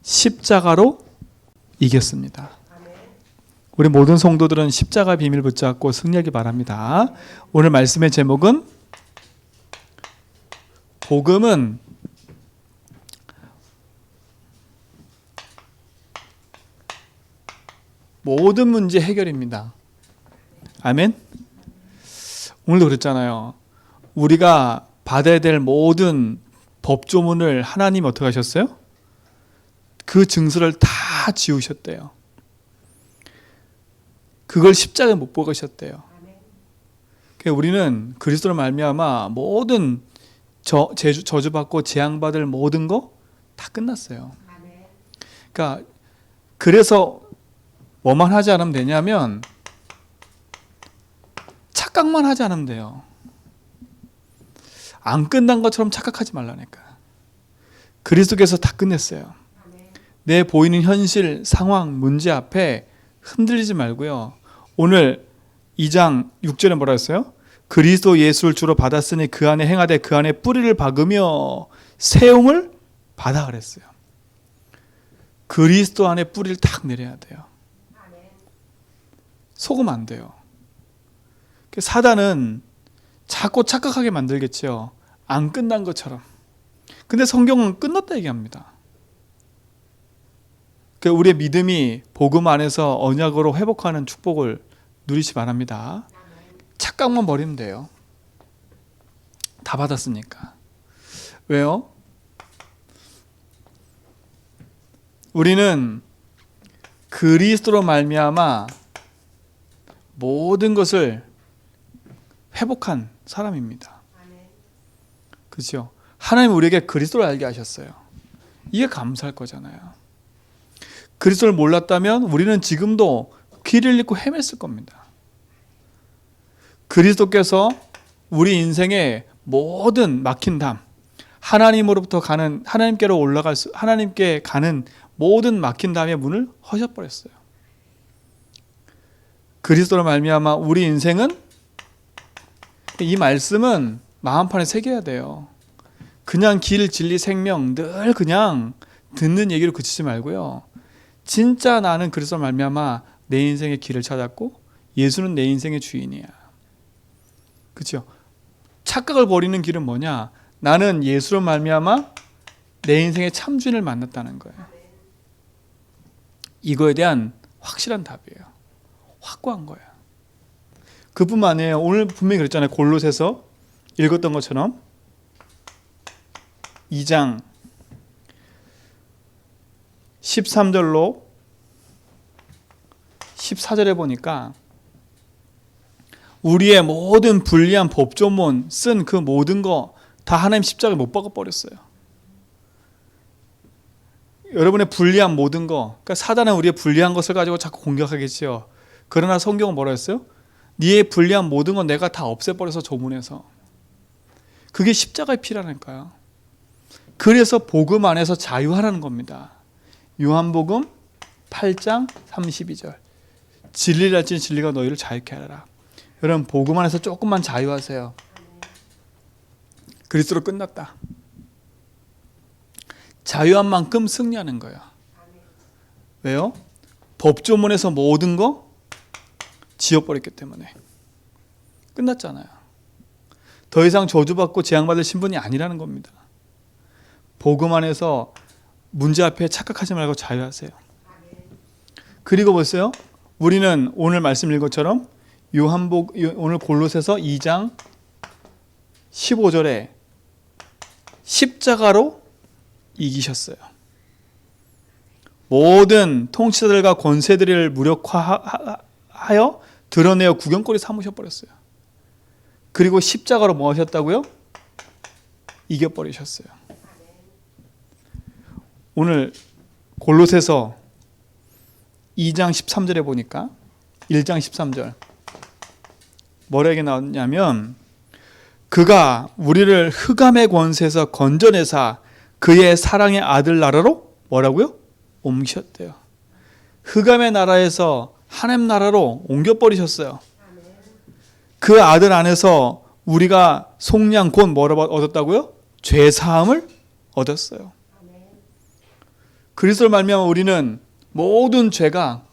십자가로 이겼습니다. 우리 모든 성도들은 십자가 비밀 붙잡고 승리하기 바랍니다. 오늘 말씀의 제목은 복음은 모든 문제 해결입니다. 아멘. 오늘도 그랬잖아요. 우리가 받아야 될 모든 법조문을 하나님 어떻게 하셨어요? 그 증서를 다 지우셨대요. 그걸 십자가에 못 박으셨대요. 그러니까 우리는 그리스도로 말미암아 모든 저주받고 재앙받을 모든 거 다 끝났어요. 그러니까 그래서 뭐만 하지 않으면 되냐면 착각만 하지 않으면 돼요. 안 끝난 것처럼 착각하지 말라니까. 그리스도께서 다 끝냈어요. 내 보이는 현실, 상황, 문제 앞에 흔들리지 말고요. 오늘 2장 6절에 뭐라 했어요? 그리스도 예수를 주로 받았으니 그 안에 행하되 그 안에 뿌리를 박으며 세움을 받아 그랬어요. 그리스도 안에 뿌리를 딱 내려야 돼요. 속으면 안 돼요. 사단은 자꾸 착각하게 만들겠죠. 안 끝난 것처럼. 근데 성경은 끝났다 얘기합니다. 우리의 믿음이 복음 안에서 언약으로 회복하는 축복을 누리시 바랍니다. 착각만 버리면 돼요. 다 받았으니까. 왜요? 우리는 그리스도로 말미암아 모든 것을 회복한 사람입니다. 그렇죠? 하나님 우리에게 그리스도를 알게 하셨어요. 이게 감사할 거잖아요. 그리스도를 몰랐다면 우리는 지금도 길을 잃고 헤맸을 겁니다. 그리스도께서 우리 인생의 모든 막힌 담, 하나님으로부터 가는 하나님께로 올라갈 수, 하나님께 가는 모든 막힌 담의 문을 허셔버렸어요. 그리스도로 말미암아 우리 인생은 이 말씀은 마음판에 새겨야 돼요. 그냥 길, 진리, 생명 늘 그냥 듣는 얘기로 그치지 말고요. 진짜 나는 그리스도로 말미암아 내 인생의 길을 찾았고 예수는 내 인생의 주인이야. 그렇죠? 착각을 버리는 길은 뭐냐? 나는 예수로 말미암아 내 인생의 참 주인을 만났다는 거예요. 이거에 대한 확실한 답이에요. 확고한 거예요. 그뿐만 아니에요. 오늘 분명히 그랬잖아요. 골로새서 읽었던 것처럼 2장 13절로 14절에 보니까 우리의 모든 불리한 법조문 쓴 그 모든 거 다 하나님 십자가에 못 박아버렸어요. 여러분의 불리한 모든 거, 그러니까 사단은 우리의 불리한 것을 가지고 자꾸 공격하겠지요. 그러나 성경은 뭐라 했어요? 네의 불리한 모든 건 내가 다 없애버려서 조문해서. 그게 십자가의 피라니까요. 그래서 복음 안에서 자유하라는 겁니다. 요한복음 8장 32절. 진리를 알지니 진리가 너희를 자유케 하리라. 여러분 복음 안에서 조금만 자유하세요. 그리스도로 끝났다. 자유한 만큼 승리하는 거예요. 왜요? 법조문에서 모든 거 지워버렸기 때문에. 끝났잖아요. 더 이상 저주받고 재앙받을 신분이 아니라는 겁니다. 복음 안에서 문제 앞에 착각하지 말고 자유하세요. 그리고 보세요. 우리는 오늘 말씀 읽은 것처럼 오늘 골로새서 2장 15절에 십자가로 이기셨어요. 모든 통치자들과 권세들을 무력화하여 드러내어 구경거리 삼으셔버렸어요. 그리고 십자가로 뭐 하셨다고요? 이겨버리셨어요. 오늘 골로새서 2장 13절에 보니까 1장 13절 뭐라고 나왔냐면 그가 우리를 흑암의 권세에서 건져내사 그의 사랑의 아들 나라로 뭐라고요? 옮기셨대요. 흑암의 나라에서 하나님 나라로 옮겨버리셨어요. 그 아들 안에서 우리가 속량 곧 뭐라고 얻었다고요? 죄사함을 얻었어요. 그리스도로 말미암아 우리는 모든 죄가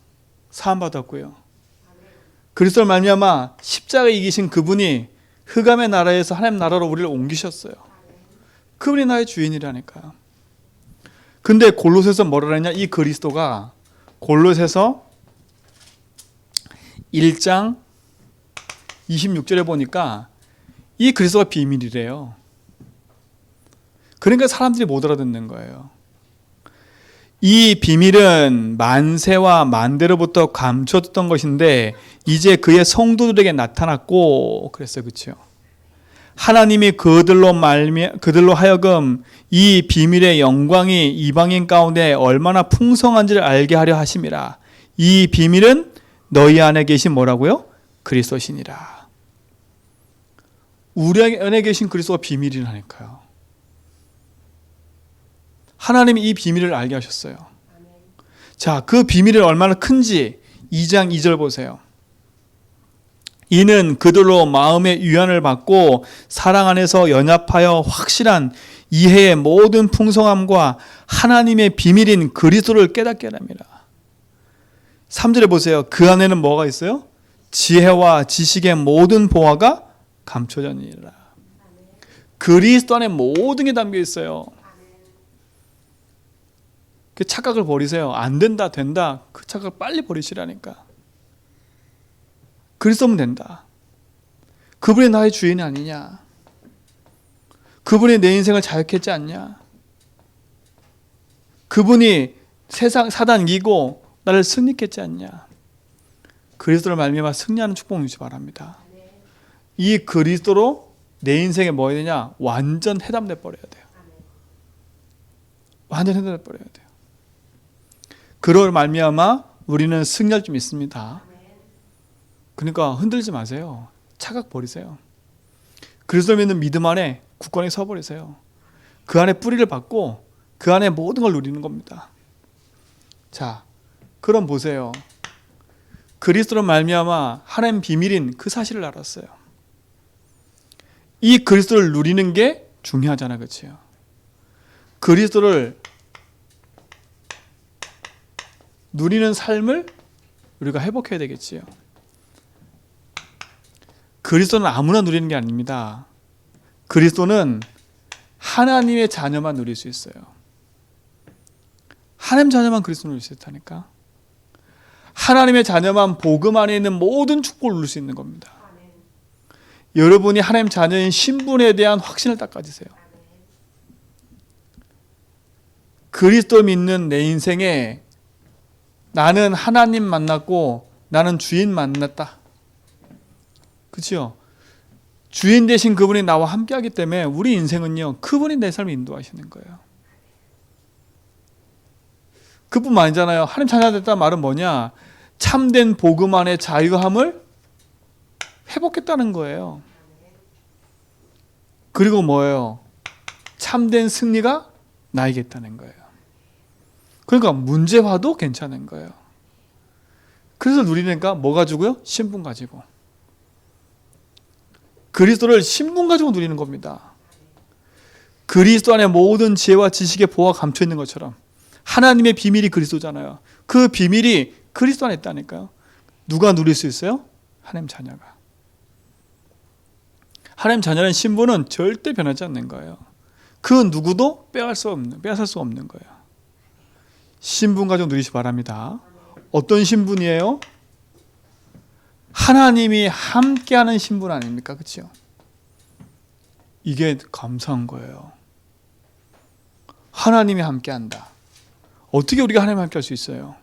사함받았고요. 그리스도로 말미암아 십자가에 이기신 그분이 흑암의 나라에서 하나님 나라로 우리를 옮기셨어요. 그분이 나의 주인이라니까요. 근데 골로새서 뭐라 그랬냐? 이 그리스도가 골로새서 1장 26절에 보니까 이 그리스도가 비밀이래요. 그러니까 사람들이 못 알아듣는 거예요. 이 비밀은 만세와 만대로부터 감춰졌던 것인데 이제 그의 성도들에게 나타났고 그랬어요. 그렇죠? 하나님이 그들로 하여금 이 비밀의 영광이 이방인 가운데 얼마나 풍성한지를 알게 하려 하심이라. 이 비밀은 너희 안에 계신 뭐라고요? 그리스도시니라. 우리 안에 계신 그리스도가 비밀이라니까요. 하나님이 이 비밀을 알게 하셨어요. 자, 그 비밀이 얼마나 큰지 2장 2절 보세요. 이는 그들로 마음의 위안을 받고 사랑 안에서 연합하여 확실한 이해의 모든 풍성함과 하나님의 비밀인 그리스도를 깨닫게 합니다. 3절에 보세요. 그 안에는 뭐가 있어요? 지혜와 지식의 모든 보화가 감춰졌느니라. 그리스도 안에 모든 게 담겨 있어요. 그 착각을 버리세요. 안 된다, 된다. 그 착각을 빨리 버리시라니까. 그리스도면 된다. 그분이 나의 주인이 아니냐? 그분이 내 인생을 자유했지 않냐? 그분이 세상 사단 이기고 나를 승리했지 않냐? 그리스도를 말미암아 승리하는 축복 누리시 바랍니다. 이 그리스도로 내 인생에 뭐 해야 되냐? 완전 해담돼 버려야 돼요. 완전 해담돼 버려야 돼요. 그럴 말미암아 우리는 승리할 줄 믿습니다. 그러니까 흔들지 마세요. 착각 버리세요. 그리스도 믿는 믿음 안에 굳건히 서버리세요. 그 안에 뿌리를 받고 그 안에 모든 걸 누리는 겁니다. 자, 그럼 보세요. 그리스도로 말미암아 하나님 비밀인 그 사실을 알았어요. 이 그리스도를 누리는 게 중요하잖아, 그렇죠? 그리스도를 누리는 삶을 우리가 회복해야 되겠지요. 그리스도는 아무나 누리는 게 아닙니다. 그리스도는 하나님의 자녀만 누릴 수 있어요. 하나님 자녀만 그리스도 누릴 수 있다니까. 하나님의 자녀만 복음 안에 있는 모든 축복을 누릴 수 있는 겁니다. 여러분이 하나님 자녀인 신분에 대한 확신을 딱 가지세요. 그리스도 믿는 내 인생에 나는 하나님 만났고 나는 주인 만났다. 그렇죠? 주인 되신 그분이 나와 함께하기 때문에 우리 인생은요, 그분이 내 삶을 인도하시는 거예요. 그뿐만 아니잖아요. 하나님 자녀가 됐다는 말은 뭐냐? 참된 복음 안의 자유함을 회복했다는 거예요. 그리고 뭐예요? 참된 승리가 나에게 있다는 거예요. 그러니까 문제화도 괜찮은 거예요. 그래서 누리니까 뭐 가지고요? 신분 가지고. 그리스도를 신분 가지고 누리는 겁니다. 그리스도 안에 모든 지혜와 지식의 보화가 감춰 있는 것처럼 하나님의 비밀이 그리스도잖아요. 그 비밀이 그리스도 안에 있다니까요. 누가 누릴 수 있어요? 하나님 자녀가. 하나님 자녀라는 신분은 절대 변하지 않는 거예요. 그 누구도 빼앗을 수 없는 거예요. 신분 가지고 누리시기 바랍니다. 어떤 신분이에요? 하나님이 함께하는 신분 아닙니까? 그렇죠? 이게 감사한 거예요. 하나님이 함께한다. 어떻게 우리가 하나님 함께할 수 있어요?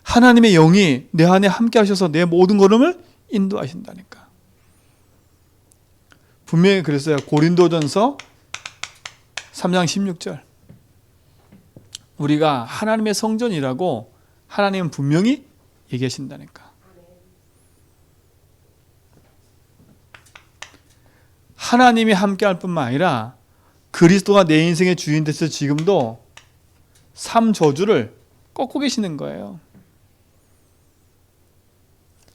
하나님의 영이 내 안에 함께하셔서 내 모든 걸음을 인도하신다니까. 분명히 그랬어요. 고린도전서 3장 16절. 우리가 하나님의 성전이라고 하나님은 분명히 얘기하신다니까. 하나님이 함께할 뿐만 아니라 그리스도가 내 인생의 주인 돼서 지금도 삶 저주를 꺾고 계시는 거예요.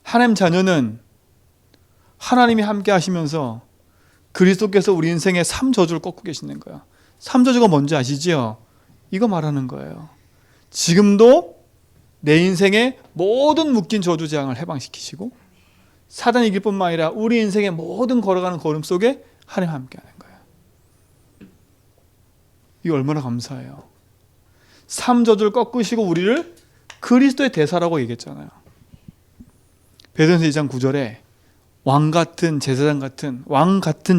하나님 자녀는 하나님이 함께 하시면서 그리스도께서 우리 인생의 삶 저주를 꺾고 계시는 거예요. 삶 저주가 뭔지 아시죠? 이거 말하는 거예요. 지금도 내 인생의 모든 묶인 저주재앙을 해방시키시고 사단이 이길 뿐만 아니라 우리 인생의 모든 걸어가는 걸음 속에 하나님 함께하는 거예요. 이게 얼마나 감사해요. 삶 저주를 꺾으시고 우리를 그리스도의 대사라고 얘기했잖아요. 베드로전서 2장 9절에 왕 같은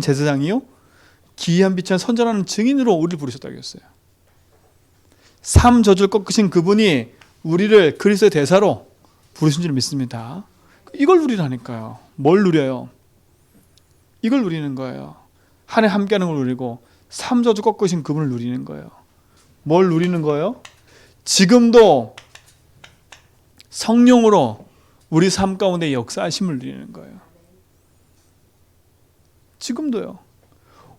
제사장이요 기이한 빛을 선전하는 증인으로 우리를 부르셨다고 했어요. 삶 저주를 꺾으신 그분이 우리를 그리스도의 대사로 부르신 줄 믿습니다. 이걸 누리라니까요. 뭘 누려요? 이걸 누리는 거예요. 하나님 함께하는 걸 누리고 삶 저주 꺾으신 그분을 누리는 거예요. 뭘 누리는 거예요? 지금도 성령으로 우리 삶 가운데 역사하심을 누리는 거예요. 지금도요.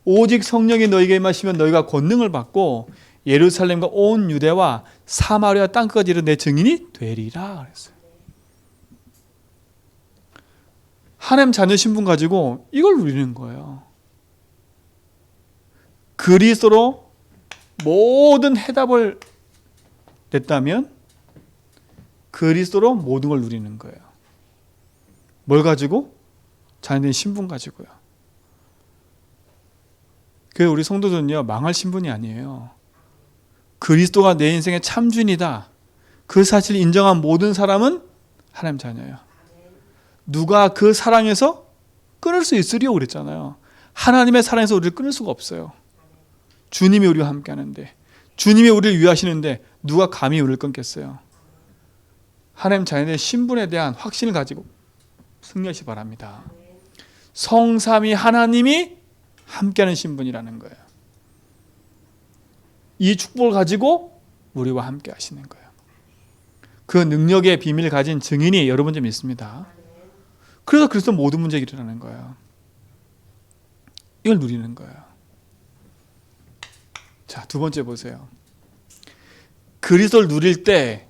오직 성령이 너희에게 임하시면 너희가 권능을 받고 예루살렘과 온 유대와 사마리아 땅끝까지 이르러 내 증인이 되리라 그랬어요. 하나님 자녀 신분 가지고 이걸 누리는 거예요. 그리스도로 모든 해답을 냈다면 그리스도로 모든 걸 누리는 거예요. 뭘 가지고? 자녀된 신분 가지고요. 그래서 우리 성도들은요, 망할 신분이 아니에요. 그리스도가 내 인생의 참주인이다. 그 사실을 인정한 모든 사람은 하나님 자녀예요. 누가 그 사랑에서 끊을 수 있으리요 그랬잖아요. 하나님의 사랑에서 우리를 끊을 수가 없어요. 주님이 우리와 함께 하는데, 주님이 우리를 위하시는데 누가 감히 우리를 끊겠어요. 하나님 자녀의 신분에 대한 확신을 가지고 승리하시기 바랍니다. 성삼위 하나님이 함께하는 신분이라는 거예요. 이 축복을 가지고 우리와 함께 하시는 거예요. 그 능력의 비밀을 가진 증인이 여러분 좀 있습니다. 그래서 그리스도 모든 문제가 일어나는 거예요. 이걸 누리는 거예요. 자, 두 번째 보세요. 그리스도를 누릴 때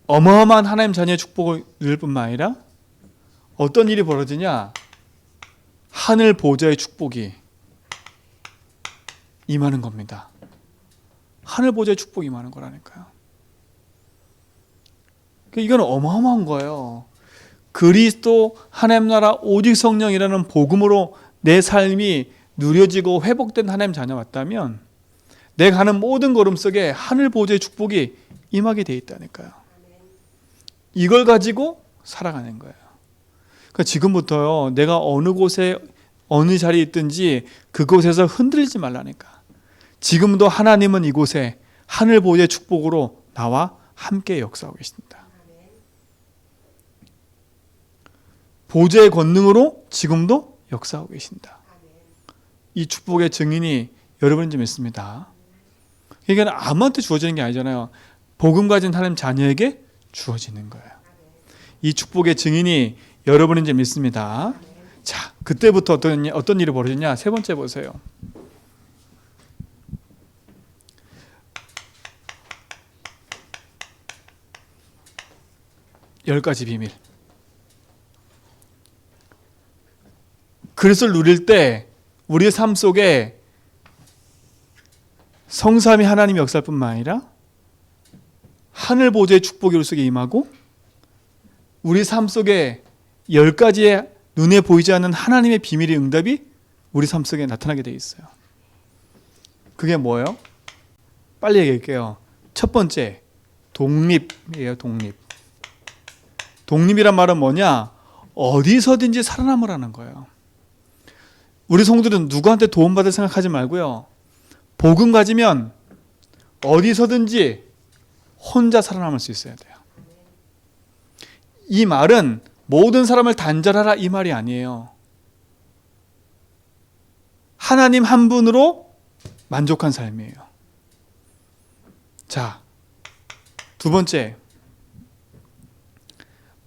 어마어마한 하나님 자녀의 축복을 누릴 뿐만 아니라 어떤 일이 벌어지냐? 하늘 보좌의 축복이 임하는 겁니다. 하늘 보좌의 축복이 임하는 거라니까요. 이건 어마어마한 거예요. 그리스도 하나님 나라 오직 성령이라는 복음으로 내 삶이 누려지고 회복된 하나님 자녀 맞다면 내가 가는 모든 걸음 속에 하늘 보좌의 축복이 임하게 돼 있다니까요. 이걸 가지고 살아가는 거예요. 그러니까 지금부터요, 내가 어느 곳에 어느 자리에 있든지 그곳에서 흔들리지 말라니까. 지금도 하나님은 이곳에 하늘 보좌의 축복으로 나와 함께 역사하고 계십니다. 보좌의 권능으로 지금도 역사하고 계신다. 이 축복의 증인이 여러분 좀 있습니다. 그러니까 아무한테 주어지는 게 아니잖아요. 복음 가진 하나님 자녀에게 주어지는 거예요. 이 축복의 증인이 여러분인 줄 믿습니다. 자, 그때부터 어떤 일이 벌어지냐? 세 번째 보세요. 열 가지 비밀. 그리스도를 누릴 때 우리의 삶 속에 성삼위 하나님 역사일 뿐만 아니라 하늘 보좌의 축복이 우리 속에 임하고 우리 삶 속에 10가지의 눈에 보이지 않는 하나님의 비밀의 응답이 우리 삶 속에 나타나게 돼 있어요. 그게 뭐예요? 빨리 얘기할게요. 첫 번째, 독립이에요. 독립. 독립이란 말은 뭐냐? 어디서든지 살아남으라는 거예요. 우리 성도들은 누구한테 도움받을 생각하지 말고요. 복음 가지면 어디서든지 혼자 살아남을 수 있어야 돼요. 이 말은 모든 사람을 단절하라 이 말이 아니에요. 하나님 한 분으로 만족한 삶이에요. 자, 두 번째.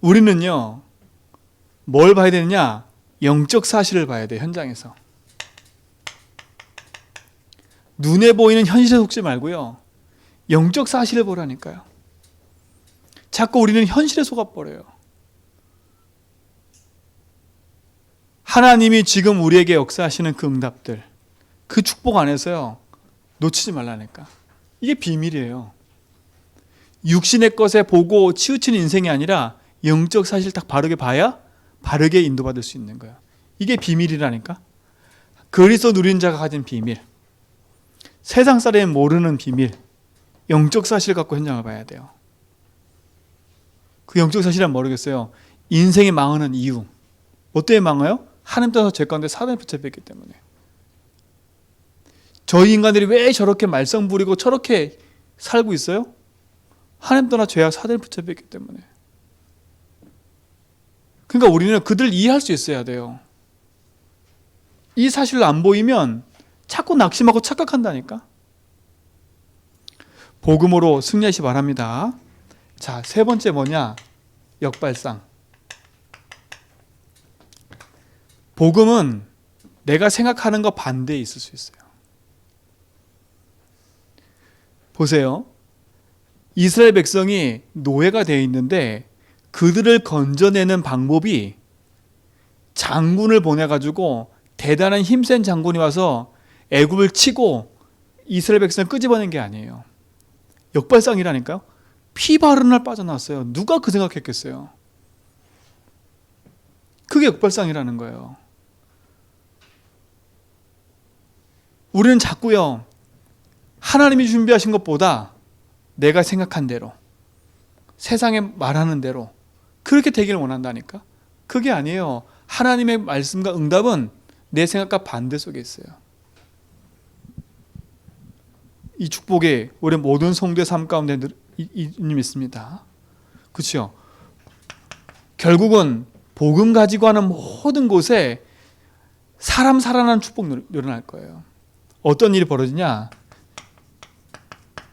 우리는요, 뭘 봐야 되느냐? 영적 사실을 봐야 돼요, 현장에서. 눈에 보이는 현실에 속지 말고요. 영적 사실을 보라니까요. 자꾸 우리는 현실에 속아버려요. 하나님이 지금 우리에게 역사하시는 그 응답들, 그 축복 안에서요, 놓치지 말라니까. 이게 비밀이에요. 육신의 것에 보고 치우치는 인생이 아니라 영적 사실 딱 바르게 봐야 바르게 인도받을 수 있는 거예요. 이게 비밀이라니까. 그리스도 누린 자가 가진 비밀, 세상 사람이 모르는 비밀, 영적 사실 갖고 현장을 봐야 돼요. 그 영적 사실은 모르겠어요. 인생이 망하는 이유. 뭐 때문에 망해요? 하나님 떠나서 죄 가운데 사단에 붙잡혔기 때문에. 저희 인간들이 왜 저렇게 말썽 부리고 저렇게 살고 있어요? 하나님 떠나 죄와 사단에 붙잡혔기 때문에. 그러니까 우리는 그들 이해할 수 있어야 돼요. 이 사실을 안 보이면 자꾸 낙심하고 착각한다니까. 복음으로 승리하시 바랍니다. 자, 세 번째 뭐냐? 역발상. 복음은 내가 생각하는 거 반대에 있을 수 있어요. 보세요. 이스라엘 백성이 노예가 되어 있는데 그들을 건져내는 방법이 장군을 보내가지고 대단한 힘센 장군이 와서 애굽을 치고 이스라엘 백성을 끄집어낸 게 아니에요. 역발상이라니까요. 피 바르는 날 빠져나왔어요. 누가 그 생각했겠어요? 그게 역발상이라는 거예요. 우리는 자꾸요, 하나님이 준비하신 것보다 내가 생각한 대로, 세상에 말하는 대로 그렇게 되기를 원한다니까. 그게 아니에요. 하나님의 말씀과 응답은 내 생각과 반대 속에 있어요. 이 축복이 우리 모든 성도의 삶 가운데 있습니다. 그렇죠? 결국은 복음 가지고 하는 모든 곳에 사람 살아나는 축복 늘어날 거예요. 어떤 일이 벌어지냐?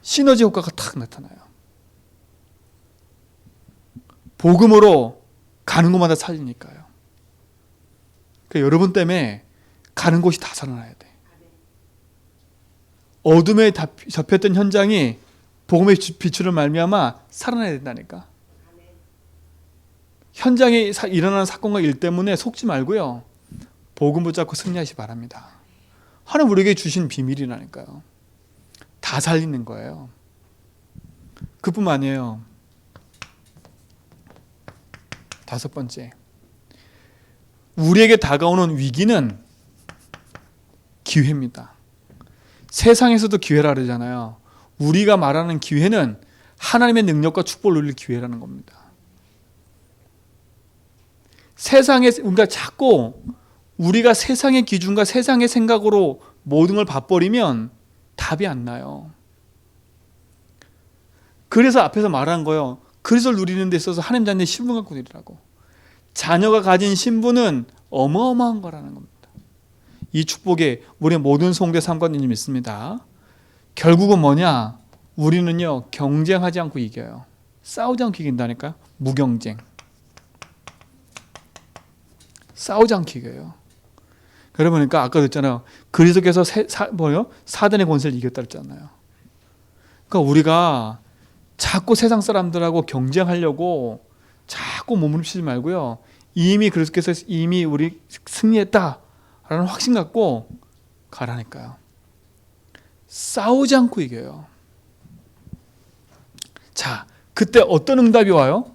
시너지 효과가 탁 나타나요. 복음으로 가는 곳마다 살리니까요. 그러니까 여러분 때문에 가는 곳이 다 살아나야 돼. 어둠에 접혔던 현장이 복음의 빛으로 말미암아 살아나야 된다니까. 현장에 일어나는 사건과 일 때문에 속지 말고요, 복음 붙잡고 승리하시 바랍니다. 하나님 우리에게 주신 비밀이라니까요. 다 살리는 거예요. 그뿐만 아니에요. 다섯 번째, 우리에게 다가오는 위기는 기회입니다. 세상에서도 기회라 그러잖아요. 우리가 말하는 기회는 하나님의 능력과 축복을 누릴 기회라는 겁니다. 그러니까 자꾸 우리가 세상의 기준과 세상의 생각으로 모든 걸 봐버리면 답이 안 나요. 그래서 앞에서 말한 거예요. 그리스도를 누리는 데 있어서 하나님 자녀의 신분 갖고 누리라고. 자녀가 가진 신분은 어마어마한 거라는 겁니다. 이 축복에 우리의 모든 성도의 삶관님이 있습니다. 결국은 뭐냐? 우리는요, 경쟁하지 않고 이겨요. 싸우지 않고 이긴다니까요. 무경쟁. 싸우지 않고 이겨요. 그러니까 아까 그랬잖아요. 그리스도께서 사단의 권세를 이겼다 그랬잖아요. 그러니까 우리가 자꾸 세상 사람들하고 경쟁하려고 자꾸 몸부림치지 말고요. 이미 그리스도께서 이미 우리 승리했다라는 확신 갖고 가라니까요. 싸우지 않고 이겨요. 자, 그때 어떤 응답이 와요?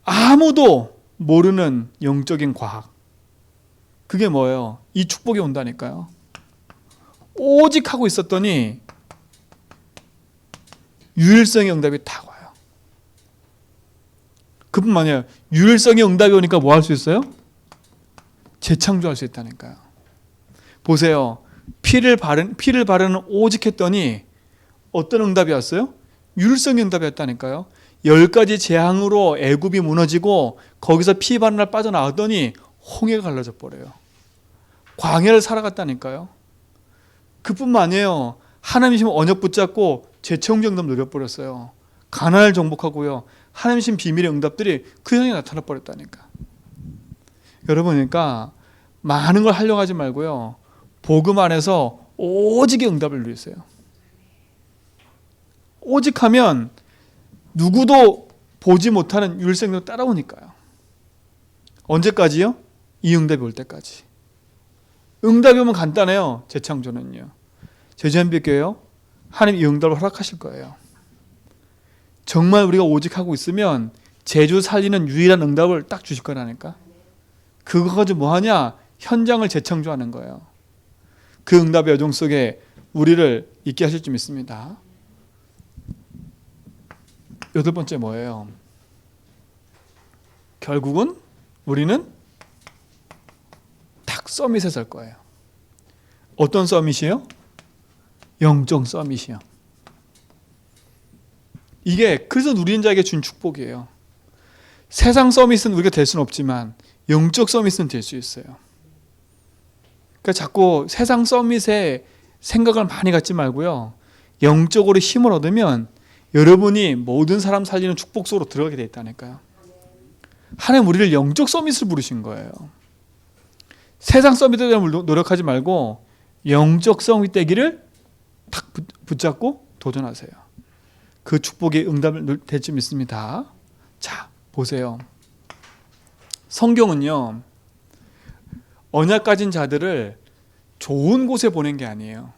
아무도 모르는 영적인 과학. 그게 뭐예요? 이 축복이 온다니까요. 오직 하고 있었더니 유일성의 응답이 딱 와요. 그뿐만 아니라 유일성의 응답이 오니까 뭐 할 수 있어요? 재창조할 수 있다니까요. 보세요. 피를 바르는 오직 했더니 어떤 응답이 왔어요? 유일성의 응답이 왔다니까요. 10가지 재앙으로 애굽이 무너지고 거기서 피 바른 날 빠져나왔더니 홍해가 갈라져 버려요. 광야를 살아갔다니까요. 그뿐만 아니에요. 하나님이신 언약 붙잡고 재청정 응답 누려버렸어요. 가나안을 정복하고요. 하나님이신 비밀의 응답들이 그 현장에 나타나 버렸다니까. 여러분, 그러니까 많은 걸 하려고 하지 말고요. 복음 안에서 오직의 응답을 누리세요. 오직 하면 누구도 보지 못하는 유일성도 따라오니까요. 언제까지요? 이 응답이 올 때까지. 응답이 오면 간단해요. 재창조는요. 제주한빛교회요, 하나님 이 응답을 허락하실 거예요. 정말 우리가 오직 하고 있으면 제주 살리는 유일한 응답을 딱 주실 거라니까. 그거 가지고 뭐 하냐? 현장을 재창조하는 거예요. 그 응답의 여정 속에 우리를 있게 하실 줄 믿습니다. 8번째 뭐예요? 결국은 우리는 딱 서밋에 설 거예요. 어떤 서밋이요? 영적 서밋이요. 이게 그래서 누리는 자에게 준 축복이에요. 세상 서밋은 우리가 될 수는 없지만 영적 서밋은 될 수 있어요. 그러니까 자꾸 세상 서밋에 생각을 많이 갖지 말고요. 영적으로 힘을 얻으면 여러분이 모든 사람 살리는 축복 속으로 들어가게 돼 있다니까요. 하나님 우리를 영적 서밋을 부르신 거예요. 세상 서밋에 대한 노력하지 말고 영적 서밋 되기를 탁 붙잡고 도전하세요. 그 축복의 응답을 될 줄 믿습니다. 자, 보세요. 성경은요, 언약 가진 자들을 좋은 곳에 보낸 게 아니에요.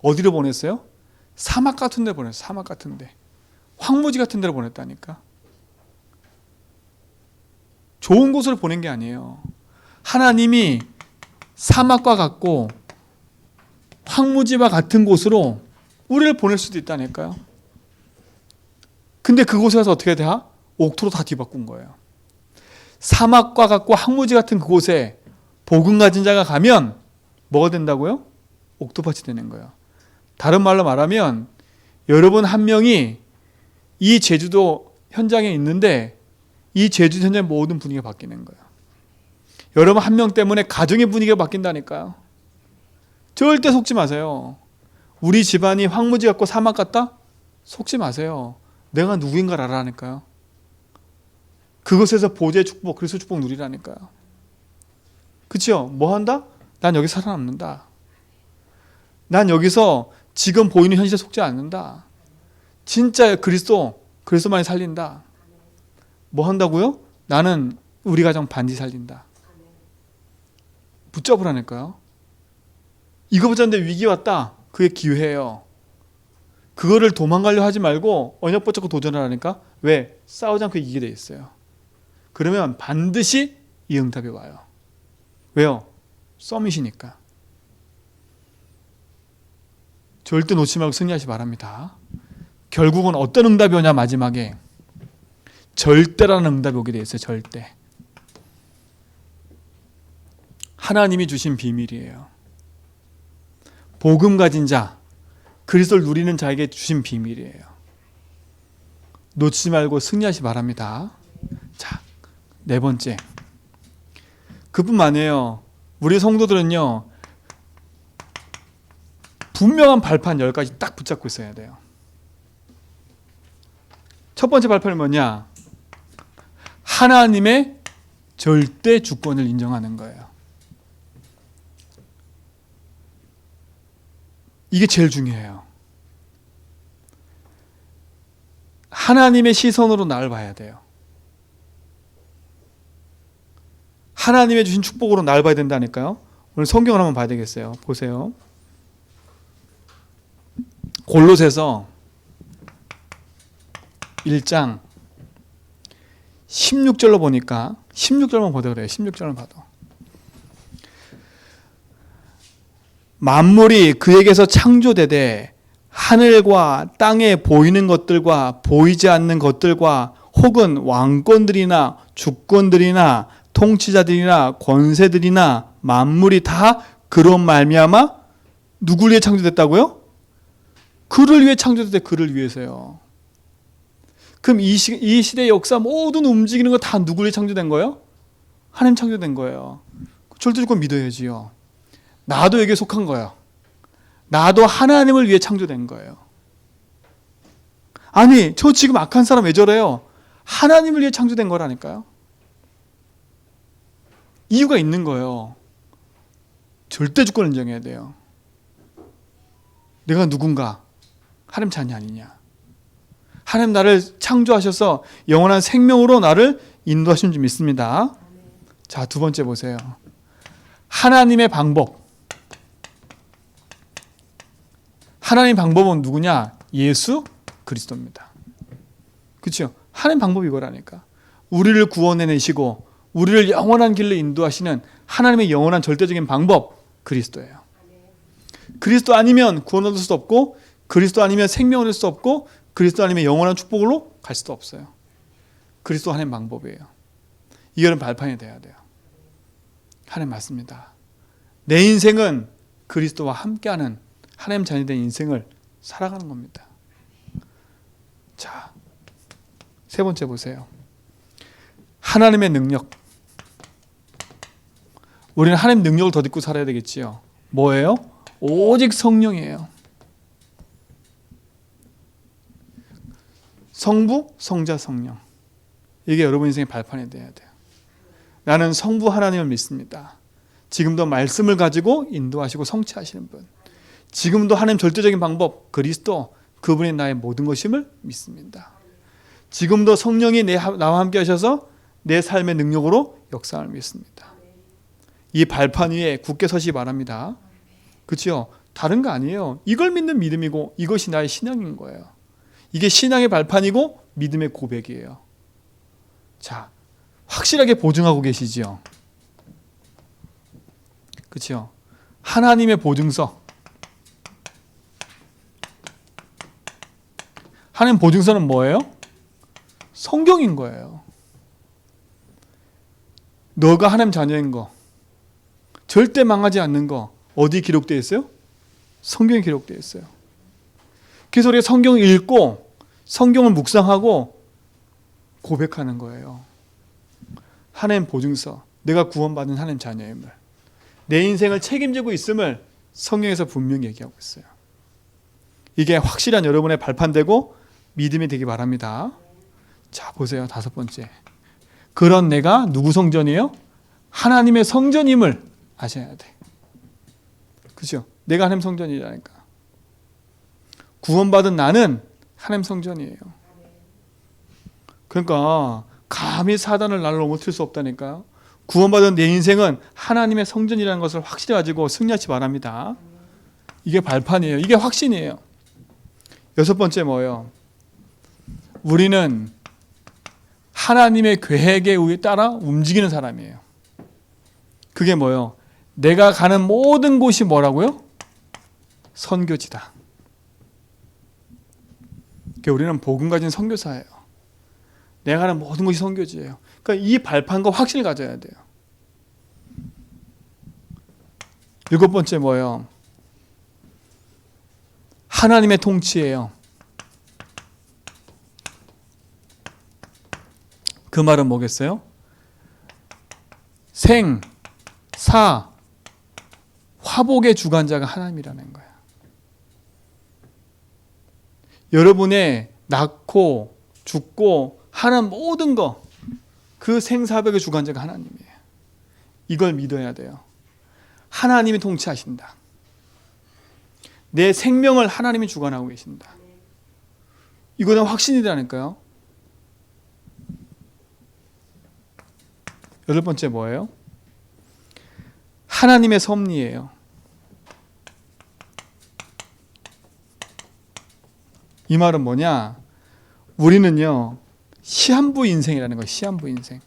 어디로 보냈어요? 사막 같은 데 보냈어요. 사막 같은 데. 황무지 같은 데로 보냈다니까. 좋은 곳으로 보낸 게 아니에요. 하나님이 사막과 같고 황무지와 같은 곳으로 우리를 보낼 수도 있다니까요. 근데 그곳에 가서 어떻게 돼? 옥토로 다 뒤바꾼 거예요. 사막과 같고 황무지 같은 그곳에 복음 가진 자가 가면 뭐가 된다고요? 옥토밭이 되는 거예요. 다른 말로 말하면 여러분 한 명이 이 제주도 현장에 있는데 이 제주도 현장의 모든 분위기가 바뀌는 거예요. 여러분 한 명 때문에 가정의 분위기가 바뀐다니까요. 절대 속지 마세요. 우리 집안이 황무지 같고 사막 같다? 속지 마세요. 내가 누구인가를 알아라니까요. 그것에서 보좌의 축복, 그리스도 축복 누리라니까요. 그렇죠? 뭐 한다? 난 여기 살아남는다. 난 여기서 지금 보이는 현실에 속지 않는다. 진짜 그리스도만이 살린다. 뭐 한다고요? 나는 우리 가정 반드시 살린다. 붙잡으라니까요. 이거 붙잡는데 위기 왔다. 그게 기회예요. 그거를 도망가려 하지 말고 언약 붙잡고 도전하라니까. 왜? 싸우지 않고 이기게 돼 있어요. 그러면 반드시 이 응답이 와요. 왜요? 서밋이니까. 절대 놓지 말고 승리하시기 바랍니다. 결국은 어떤 응답이 오냐 마지막에 절대라는 응답이 오게 돼 있어요. 절대. 하나님이 주신 비밀이에요. 복음 가진 자, 그리스도를 누리는 자에게 주신 비밀이에요. 놓치지 말고 승리하시기 바랍니다. 자, 4번째. 그뿐만 아니에요. 우리 성도들은요, 분명한 발판 10가지 딱 붙잡고 있어야 돼요. 첫 번째 발판은 뭐냐? 하나님의 절대 주권을 인정하는 거예요. 이게 제일 중요해요. 하나님의 시선으로 나를 봐야 돼요. 하나님의 주신 축복으로 나를 봐야 된다니까요. 오늘 성경을 한번 봐야 되겠어요. 보세요. 골로새서 1장 16절로 보니까 16절만 보다 그래요. 16절만 봐도. 만물이 그에게서 창조되되 하늘과 땅에 보이는 것들과 보이지 않는 것들과 혹은 왕권들이나 주권들이나 통치자들이나 권세들이나 만물이 다 그런 말미암아 누구를 위해 창조됐다고요? 그를 위해 창조됐대. 그를 위해서요. 그럼 이 시대의 역사 모든 움직이는 거 다 누구를 위해 창조된 거예요? 하나님 창조된 거예요. 절대 주권 믿어야지요. 나도 여기에 속한 거예요. 나도 하나님을 위해 창조된 거예요. 아니, 저 지금 악한 사람 왜 저래요? 하나님을 위해 창조된 거라니까요. 이유가 있는 거예요. 절대 주권을 인정해야 돼요. 내가 누군가? 하나님 자녀 아니냐? 하나님 나를 창조하셔서 영원한 생명으로 나를 인도하신 줄 믿습니다. 자, 2번째 보세요. 하나님의 방법. 하나님 방법은 누구냐? 예수 그리스도입니다. 그렇죠? 하나님 방법이 이거라니까. 우리를 구원해내시고 우리를 영원한 길로 인도하시는 하나님의 영원한 절대적인 방법, 그리스도예요. 그리스도 아니면 구원 얻을 수 없고, 그리스도 아니면 생명을 얻을 수 없고, 그리스도 아니면 영원한 축복으로 갈 수도 없어요. 그리스도 하나님 방법이에요. 이거는 발판이 돼야 돼요. 하나님 맞습니다. 내 인생은 그리스도와 함께하는 하나님 자녀된 인생을 살아가는 겁니다. 자, 세 번째 보세요. 하나님의 능력. 우리는 하나님 능력을 덧입고 살아야 되겠지요. 뭐예요? 오직 성령이에요. 성부, 성자, 성령. 이게 여러분 인생의 발판이 돼야 돼요. 나는 성부 하나님을 믿습니다. 지금도 말씀을 가지고 인도하시고 성취하시는 분. 지금도 하나님 절대적인 방법, 그리스도, 그분이 나의 모든 것임을 믿습니다. 지금도 성령이 나와 함께 하셔서 내 삶의 능력으로 역사를 믿습니다. 이 발판 위에 굳게 서시기 바랍니다. 그렇죠? 다른 거 아니에요. 이걸 믿는 믿음이고 이것이 나의 신앙인 거예요. 이게 신앙의 발판이고 믿음의 고백이에요. 자, 확실하게 보증하고 계시지요. 그렇죠? 하나님의 보증서. 하나님 보증서는 뭐예요? 성경인 거예요. 너가 하나님 자녀인 거, 절대 망하지 않는 거 어디 기록되어 있어요? 성경에 기록되어 있어요. 그래서 우리가 성경을 읽고 성경을 묵상하고 고백하는 거예요. 하나님 보증서, 내가 구원받은 하나님 자녀임을, 내 인생을 책임지고 있음을 성경에서 분명히 얘기하고 있어요. 이게 확실한 여러분의 발판되고 믿음이 되기 바랍니다. 자, 보세요. 다섯 번째. 그런 내가 누구 성전이에요? 하나님의 성전임을 아셔야 돼. 그렇죠? 내가 하나님 성전이라니까. 구원받은 나는 하나님 성전이에요. 그러니까 감히 사단을 나를 넘어뜨릴 수 없다니까요. 구원받은 내 인생은 하나님의 성전이라는 것을 확실히 가지고 승리하시 바랍니다. 이게 발판이에요. 이게 확신이에요. 여섯 번째 뭐예요? 우리는 하나님의 계획에 따라 움직이는 사람이에요. 그게 뭐예요? 내가 가는 모든 곳이 뭐라고요? 선교지다. 우리는 복음 가진 선교사예요. 내가 가는 모든 곳이 선교지예요. 그러니까 이 발판과 확신을 가져야 돼요. 일곱 번째 뭐예요? 하나님의 통치예요. 그 말은 뭐겠어요? 생, 사, 화복의 주관자가 하나님이라는 거예요. 여러분의 낳고 죽고 하는 모든 거, 그 생사벽의 주관자가 하나님이에요. 이걸 믿어야 돼요. 하나님이 통치하신다. 내 생명을 하나님이 주관하고 계신다. 이거는 확신이라니까요. 여덟 번째 뭐예요? 하나님의 섭리예요. 이 말은 뭐냐? 우리는요, 시한부 인생이라는 거예요. 시한부 인생.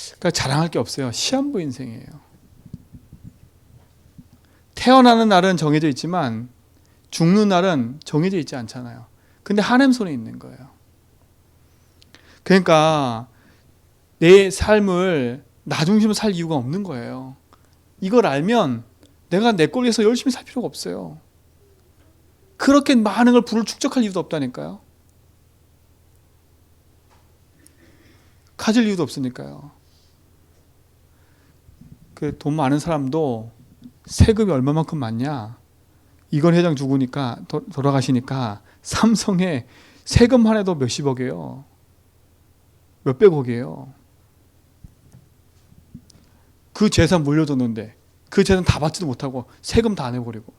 그러니까 자랑할 게 없어요. 시한부 인생이에요. 태어나는 날은 정해져 있지만 죽는 날은 정해져 있지 않잖아요. 근데 하나님 손에 있는 거예요. 그러니까 내 삶을 나 중심으로 살 이유가 없는 거예요. 이걸 알면 내가 내 꼴 위해서 열심히 살 필요가 없어요. 그렇게 많은 걸 부를 축적할 이유도 없다니까요. 가질 이유도 없으니까요. 그 돈 많은 사람도 세금이 얼마만큼 많냐? 이건 회장 죽으니까 돌아가시니까 삼성에 세금만 해도 몇십억이에요. 몇백억이에요. 그 재산 물려줬는데 그 재산 다 받지도 못하고 세금 다 내버리고.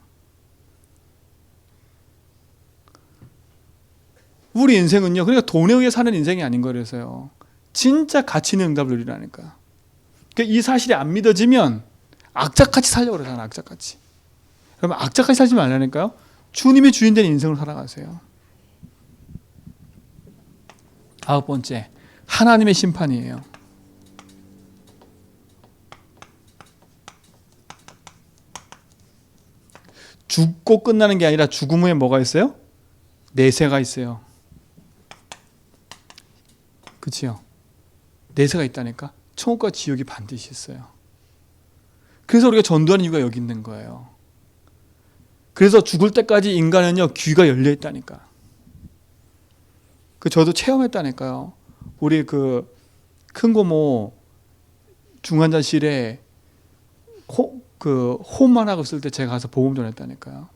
우리 인생은요, 그러니까 돈에 의해 사는 인생이 아닌 거라서요. 진짜 가치 있는 응답을 누리라니까. 그러니까 이 사실이 안 믿어지면 악착같이 살려고 그러잖아. 악착같이. 그러면 악착같이 살지 말라니까요. 주님이 주인 된 인생을 살아가세요. 9번째, 하나님의 심판이에요. 죽고 끝나는 게 아니라 죽음 후에 뭐가 있어요? 내세가 있어요. 그치요? 내세가 있다니까. 천국과 지옥이 반드시 있어요. 그래서 우리가 전도하는 이유가 여기 있는 거예요. 그래서 죽을 때까지 인간은요, 귀가 열려 있다니까. 저도 체험했다니까요. 우리 큰 고모 중환자실에 호흡만 하고 있을 때 제가 가서 복음 전했다니까요.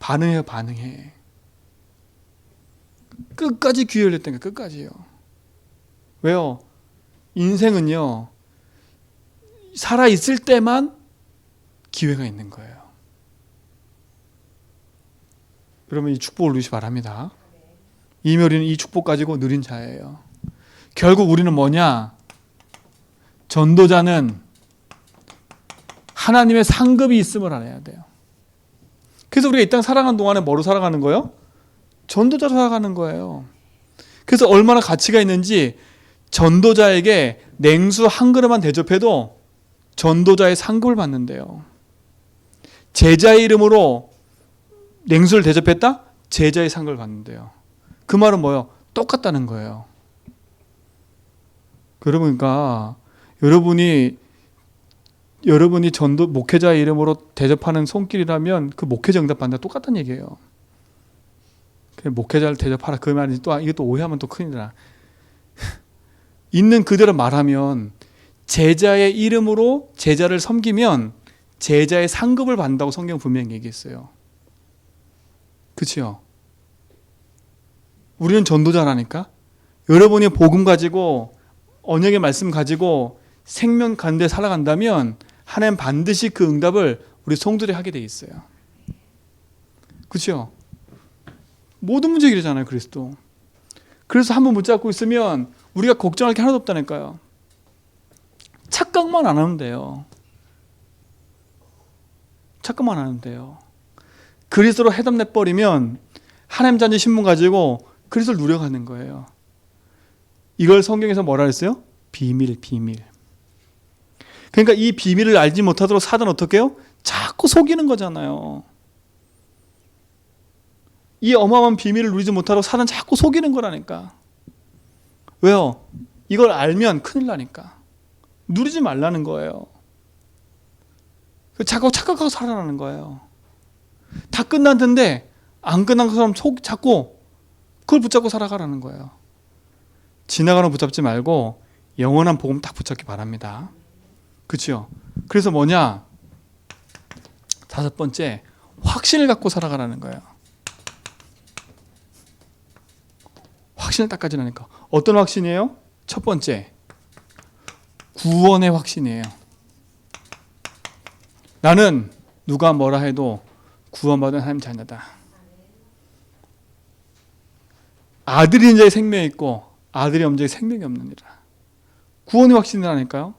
반응해. 끝까지 귀 열렸다니까, 끝까지요. 왜요? 인생은요, 살아있을 때만 기회가 있는 거예요. 그러면 이 축복을 누리시 바랍니다. 이미 우리는 이 축복 가지고 누린 자예요. 결국 우리는 뭐냐? 전도자는 하나님의 상급이 있음을 알아야 돼요. 그래서 우리가 이 땅 살아가는 동안에 뭐로 살아가는 거예요? 전도자로 살아가는 거예요. 그래서 얼마나 가치가 있는지 전도자에게 냉수 한 그릇만 대접해도 전도자의 상급을 받는데요. 제자의 이름으로 냉수를 대접했다? 제자의 상급을 받는데요. 그 말은 뭐예요? 똑같다는 거예요. 그러니까 여러분이 전도 목회자의 이름으로 대접하는 손길이라면 그 목회자 응답받는다 똑같다는 얘기예요. 목회자를 대접하라 그 말이 이것도 오해하면 또 큰일 나. 있는 그대로 말하면 제자의 이름으로 제자를 섬기면 제자의 상급을 받는다고 성경 분명히 얘기했어요. 그렇죠? 우리는 전도자라니까. 여러분이 복음 가지고 언약의 말씀 가지고 생명 가운데 살아간다면 하나님 반드시 그 응답을 우리 성도들이 하게 돼 있어요. 그렇죠? 모든 문제 해결이잖아요, 그리스도. 그래서 한번 붙잡고 있으면 우리가 걱정할 게 하나도 없다니까요. 착각만 안 하면 돼요. 착각만 안 하면 돼요. 그리스도로 해답내버리면 하나님 자녀 신분 가지고 그리스도를 누려가는 거예요. 이걸 성경에서 뭐라 했어요? 비밀. 그러니까 이 비밀을 알지 못하도록 사단은 어떻게 해요? 자꾸 속이는 거잖아요. 이 어마어마한 비밀을 누리지 못하도록 사단은 자꾸 속이는 거라니까. 왜요? 이걸 알면 큰일 나니까. 누리지 말라는 거예요. 자꾸 착각하고 살아나는 거예요. 다 끝났는데 안 끝난 것처럼 자꾸 그걸 붙잡고 살아가라는 거예요. 지나가는 거 붙잡지 말고 영원한 복음 딱 붙잡기 바랍니다. 그렇죠? 그래서 뭐냐? 5번째, 확신을 갖고 살아가라는 거예요. 확신을 딱 가지라니까. 어떤 확신이에요? 첫 번째, 구원의 확신이에요. 나는 누가 뭐라 해도 구원받은 하나님 자녀다. 아들이 있는 자의 생명이 있고 아들이 없는 자의 생명이 없느니라. 구원의 확신이라니까요.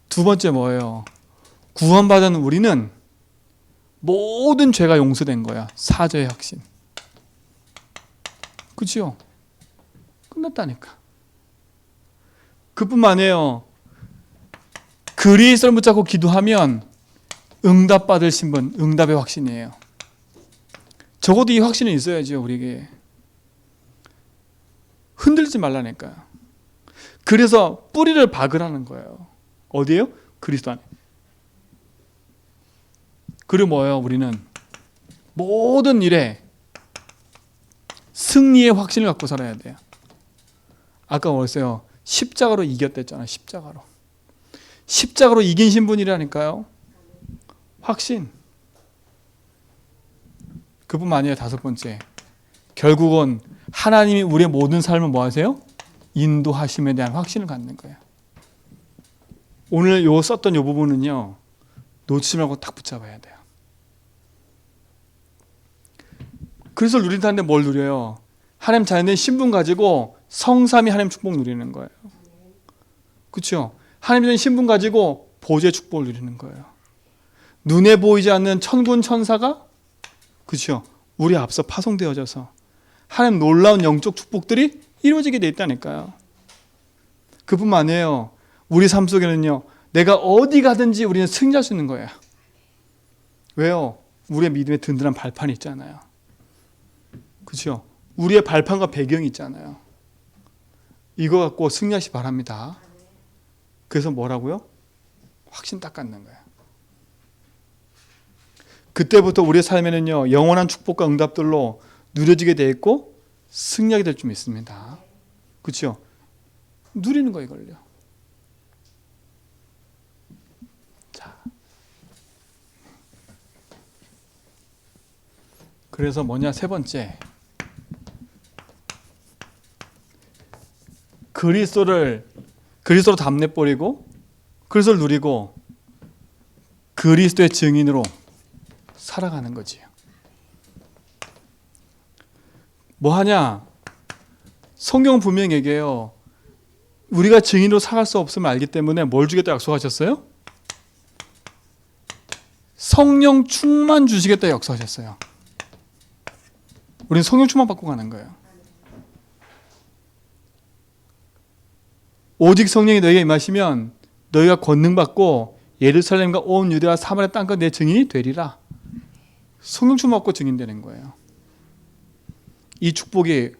두 번째 뭐예요? 구원받은 우리는 모든 죄가 용서된 거야. 사죄의 확신. 그렇죠? 끝났다니까. 그뿐만 아니에요. 그리스도를 붙잡고 기도하면 응답받을 신분, 응답의 확신이에요. 적어도 이 확신은 있어야죠, 우리에게. 흔들리지 말라니까요. 그래서 뿌리를 박으라는 거예요. 어디에요? 그리스도 안에. 그리고 뭐예요? 우리는 모든 일에 승리의 확신을 갖고 살아야 돼요. 아까 뭐였어요? 십자가로 이겼댔잖아요. 십자가로 이긴 신분이라니까요. 확신. 그뿐만 아니에요. 5번째. 결국은 하나님이 우리의 모든 삶을 뭐 하세요? 인도하심에 대한 확신을 갖는 거예요. 오늘 썼던 이 부분은요, 놓치지 말고 딱 붙잡아야 돼요. 그래서 누린다는데 뭘 누려요? 하나님 자녀의 신분 가지고 성삼위 하나님 축복 누리는 거예요. 그렇죠? 하나님 자녀의 신분 가지고 보좌의 축복을 누리는 거예요. 눈에 보이지 않는 천군 천사가 그렇죠? 우리 앞서 파송되어져서 하나님 놀라운 영적 축복들이 이루어지게 돼 있다니까요. 그뿐만 아니에요. 우리 삶 속에는요, 내가 어디 가든지 우리는 승리할 수 있는 거예요. 왜요? 우리의 믿음의 든든한 발판이 있잖아요. 그렇죠? 우리의 발판과 배경이 있잖아요. 이거 갖고 승리하시 바랍니다. 그래서 뭐라고요? 확신 딱 갖는 거예요. 그때부터 우리의 삶에는요, 영원한 축복과 응답들로 누려지게 돼 있고 승리하게 될 줄 믿습니다. 그렇죠? 누리는 거 이걸요. 자, 그래서 뭐냐, 세 번째, 그리스도로 담내 버리고 그리스도를 누리고 그리스도의 증인으로 살아가는 거지요. 뭐 하냐? 성경 분명히 얘기해요. 우리가 증인으로 살아갈 수 없음을 알기 때문에 뭘 주겠다 약속하셨어요? 성령 충만 주시겠다 약속하셨어요. 우리는 성령 충만 받고 가는 거예요. 오직 성령이 너희에게 임하시면 너희가 권능 받고 예루살렘과 온 유대와 사마리아 땅끝 내 증인이 되리라. 성령 충만 받고 증인되는 거예요. 이 축복이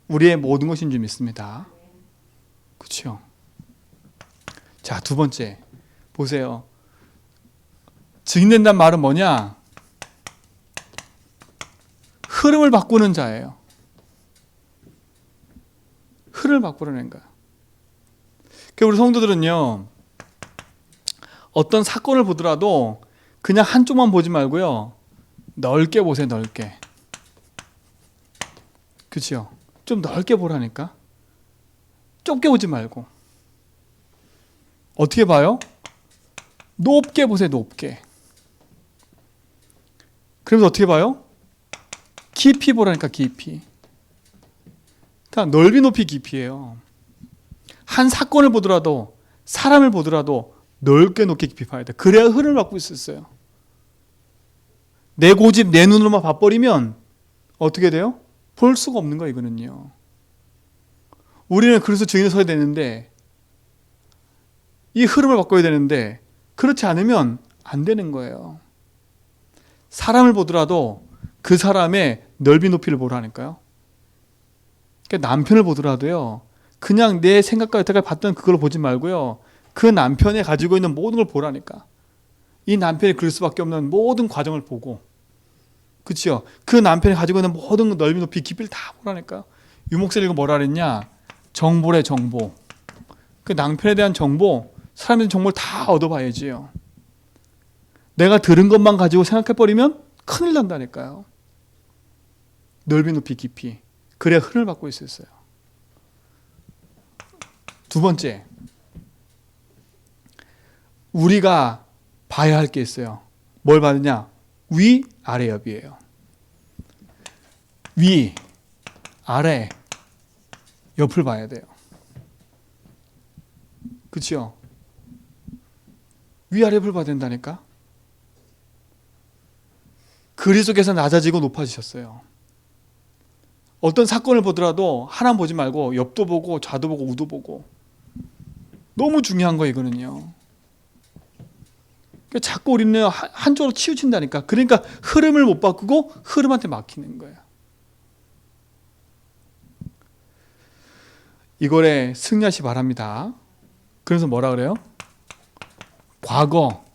우리의 모든 것인 줄 믿습니다. 그렇죠? 자, 두 번째 보세요. 증인된다는 말은 뭐냐? 흐름을 바꾸는 자예요. 흐름을 바꾸려는 거야. 우리 성도들은요, 어떤 사건을 보더라도 그냥 한쪽만 보지 말고요, 넓게 보세요. 넓게. 그렇죠? 좀 넓게 보라니까. 좁게 보지 말고. 어떻게 봐요? 높게 보세요. 높게. 그러면서 어떻게 봐요? 깊이 보라니까. 깊이. 그러니까 넓이 높이 깊이예요. 한 사건을 보더라도, 사람을 보더라도 넓게 높게 깊이 봐야 돼. 그래야 흐름을 받고 있었어요. 내 고집 내 눈으로만 봐버리면 어떻게 돼요? 볼 수가 없는 거예요. 이거는요, 우리는 그래서 증인에 서야 되는데, 이 흐름을 바꿔야 되는데, 그렇지 않으면 안 되는 거예요. 사람을 보더라도 그 사람의 넓이 높이를 보라니까요. 그러니까 남편을 보더라도요, 그냥 내 생각과 여태까지 봤던 그걸 보지 말고요, 그 남편이 가지고 있는 모든 걸 보라니까. 이 남편이 그럴 수밖에 없는 모든 과정을 보고, 그렇죠? 그 남편이 가지고 있는 모든 넓이 높이 깊이를 다 보라니까요. 유목사님 이거 뭐라 그랬냐? 정보래, 정보. 그 남편에 대한 정보, 사람에 대한 정보를 다 얻어봐야지요. 내가 들은 것만 가지고 생각해버리면 큰일 난다니까요. 넓이 높이 깊이. 그래야 흐름을 받고 있었어요. 두 번째, 우리가 봐야 할 게 있어요. 뭘 봐느냐? 위, 아래 여비예요. 위, 아래, 옆을 봐야 돼요. 그렇죠? 위, 아래, 옆을 봐야 된다니까? 그리스도께서 낮아지고 높아지셨어요. 어떤 사건을 보더라도 하나 보지 말고 옆도 보고 좌도 보고 우도 보고. 너무 중요한 거예요, 이거는요. 그러니까 자꾸 우리는 한쪽으로 치우친다니까. 그러니까 흐름을 못 바꾸고 흐름한테 막히는 거예요. 이거에 승리하시 바랍니다. 그래서 뭐라 그래요? 과거,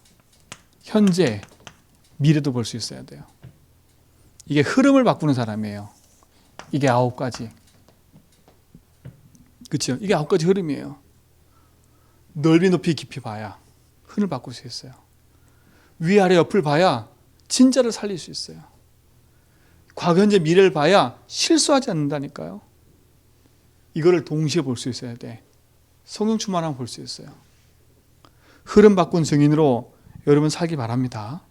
현재, 미래도 볼 수 있어야 돼요. 이게 흐름을 바꾸는 사람이에요. 이게 9가지. 그렇죠? 이게 9가지 흐름이에요. 넓이 높이 깊이 봐야 흐름을 바꿀 수 있어요. 위아래 옆을 봐야 진짜를 살릴 수 있어요. 과거 현재 미래를 봐야 실수하지 않는다니까요. 이거를 동시에 볼 수 있어야 돼. 성령 충만하면 볼 수 있어요. 흐름 바꾼 증인으로 여러분 살기 바랍니다.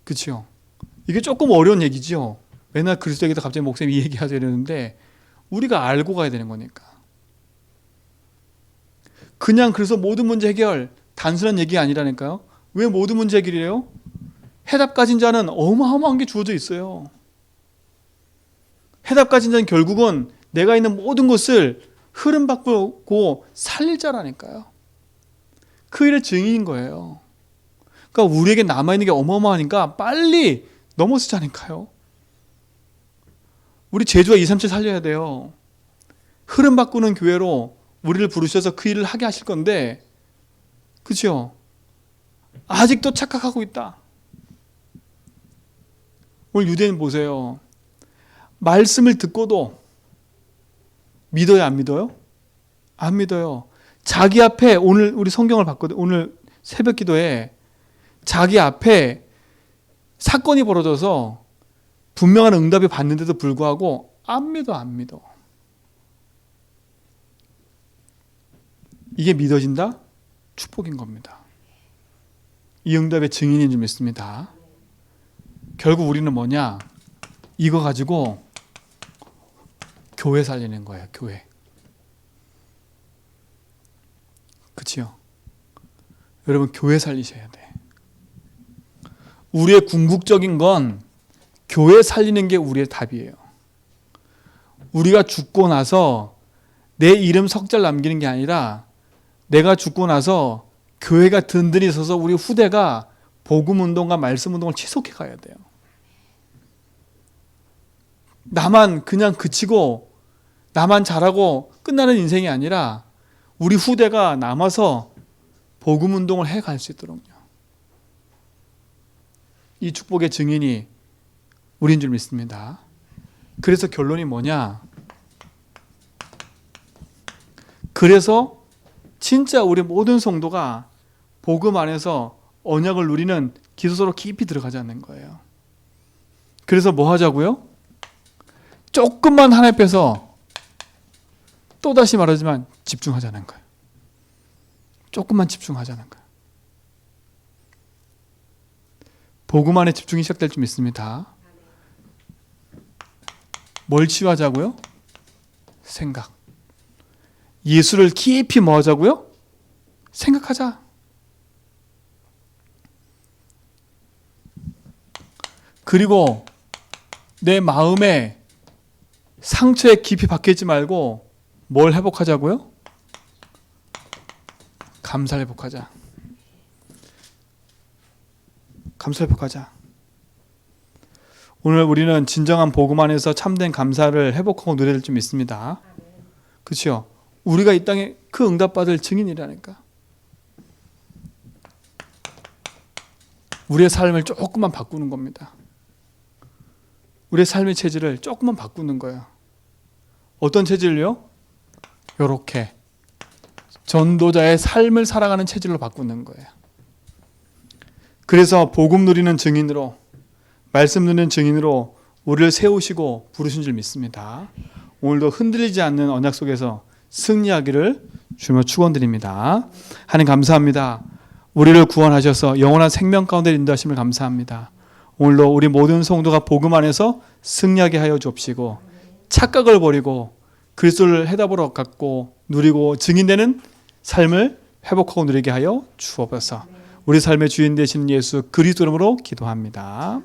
그렇죠? 이게 조금 어려운 얘기죠. 맨날 그리스도 얘기도 갑자기 목사님이 이 얘기하자 이러는데 우리가 알고 가야 되는 거니까. 그냥 그래서 모든 문제 해결 단순한 얘기가 아니라니까요. 왜 모든 문제 해결이래요? 해답 가진 자는 어마어마한 게 주어져 있어요. 해답 가진 자는 결국은 내가 있는 모든 것을 흐름 바꾸고 살릴 자라니까요. 그 일의 증인인 거예요. 그러니까 우리에게 남아있는 게 어마어마하니까 빨리 넘어서자니까요. 우리 제주와 237 살려야 돼요. 흐름 바꾸는 교회로 우리를 부르셔서 그 일을 하게 하실 건데, 그렇죠? 아직도 착각하고 있다. 오늘 유대인 보세요. 말씀을 듣고도 믿어요, 안 믿어요? 안 믿어요. 자기 앞에, 오늘 우리 성경을 봤거든. 오늘 새벽 기도에 자기 앞에 사건이 벌어져서 분명한 응답이 받는데도 불구하고 안 믿어, 안 믿어. 이게 믿어진다? 축복인 겁니다. 이 응답의 증인인 줄 믿습니다. 결국 우리는 뭐냐? 이거 가지고 교회 살리는 거예요. 교회. 그치요? 여러분 교회 살리셔야 돼. 우리의 궁극적인 건 교회 살리는 게 우리의 답이에요. 우리가 죽고 나서 내 이름 석자를 남기는 게 아니라 내가 죽고 나서 교회가 든든히 서서 우리 후대가 복음운동과 말씀운동을 지속해 가야 돼요. 나만 그냥 그치고 나만 잘하고 끝나는 인생이 아니라 우리 후대가 남아서 복음운동을 해갈 수 있도록요. 이 축복의 증인이 우리인 줄 믿습니다. 그래서 결론이 뭐냐? 그래서 진짜 우리 모든 성도가 복음 안에서 언약을 누리는 기도서로 깊이 들어가자는 거예요. 그래서 뭐 하자고요? 조금만 하나 빼서 또다시 말하지만 집중하자는 거예요. 조금만 집중하자는 거예요. 복음 안에 집중이 시작될 줄 믿습니다. 뭘 치유하자고요? 생각. 예수를 깊이 뭐 하자고요? 생각하자. 그리고 내 마음에 상처에 깊이 박혀있지 말고 뭘 회복하자고요? 감사를 회복하자. 감사 회복하자. 오늘 우리는 진정한 복음 안에서 참된 감사를 회복하고 누려야 될 줄 믿습니다. 그렇죠? 우리가 이 땅에 그 응답받을 증인이라니까. 우리의 삶을 조금만 바꾸는 겁니다. 우리의 삶의 체질을 조금만 바꾸는 거예요. 어떤 체질을요? 요렇게 전도자의 삶을 살아가는 체질로 바꾸는 거예요. 그래서 복음 누리는 증인으로, 말씀 누리는 증인으로 우리를 세우시고 부르신 줄 믿습니다. 오늘도 흔들리지 않는 언약 속에서 승리하기를 주며 축원드립니다. 하나님 감사합니다. 우리를 구원하셔서 영원한 생명 가운데 인도하심을 감사합니다. 오늘도 우리 모든 성도가 복음 안에서 승리하게 하여 주옵시고 착각을 버리고 그리스도를 해답으로 갖고 누리고 증인되는 삶을 회복하고 누리게 하여 주옵소서. 우리 삶의 주인 되시는 예수 그리스도 이름으로 기도합니다.